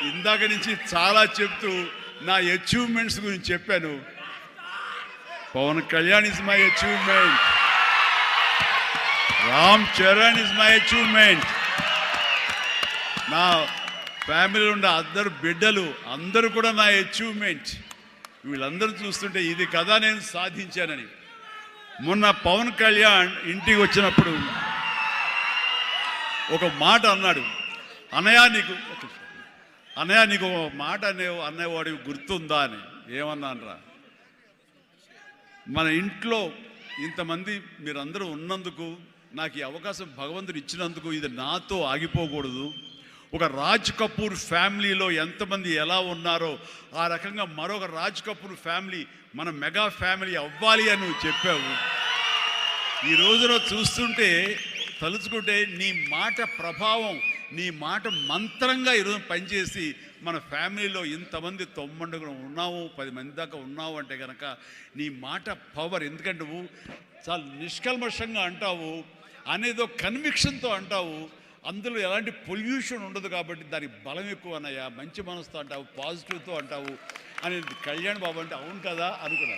ఇందాక నుంచి చాలా చెప్తూ నా అచీవ్మెంట్స్ గురించి చెప్పాను. Pawan Kalyan is my achievement, Ram Charan is my achievement, నా ఫ్యామిలీలో ఉన్న అందరు బిడ్డలు అందరూ కూడా నా అచీవ్మెంట్. వీళ్ళందరూ చూస్తుంటే ఇది కదా నేను సాధించానని. మొన్న పవన్ కళ్యాణ్ ఇంటికి వచ్చినప్పుడు ఒక మాట అన్నాడు, అన్నయ్య నీకు ఒక మాట అనేవాడికి గుర్తుందా అని. ఏమన్నానరా, మన ఇంట్లో ఇంతమంది మీరందరూ ఉన్నందుకు, నాకు ఈ అవకాశం భగవంతుడు ఇచ్చినందుకు ఇది నాతో ఆగిపోకూడదు. ఒక రాజ్ కపూర్ ఫ్యామిలీలో ఎంతమంది ఎలా ఉన్నారో ఆ రకంగా మరొక రాజ్ కపూర్ ఫ్యామిలీ మన మెగా ఫ్యామిలీ అవ్వాలి అని నువ్వు చెప్పావు. ఈ రోజున చూస్తుంటే తలుచుకుంటే నీ మాట ప్రభావం, నీ మాట మంత్రంగా ఈరోజు పనిచేసి మన ఫ్యామిలీలో ఇంతమంది 90 ఉన్నావు, 10 మంది దాకా ఉన్నావు అంటే కనుక నీ మాట పవర్. ఎందుకంటే నువ్వు చాలా నిష్కల్మషంగా అంటావు, అనేదో కన్విక్షన్తో అంటావు, అందులో ఎలాంటి పొల్యూషన్ ఉండదు కాబట్టి దానికి బలం ఎక్కువ అన్నయ్య. మంచి మనసుతో అంటావు, పాజిటివ్తో అంటావు అని కళ్యాణ్ బాబు అంటే అవును కదా అనుకున్నా.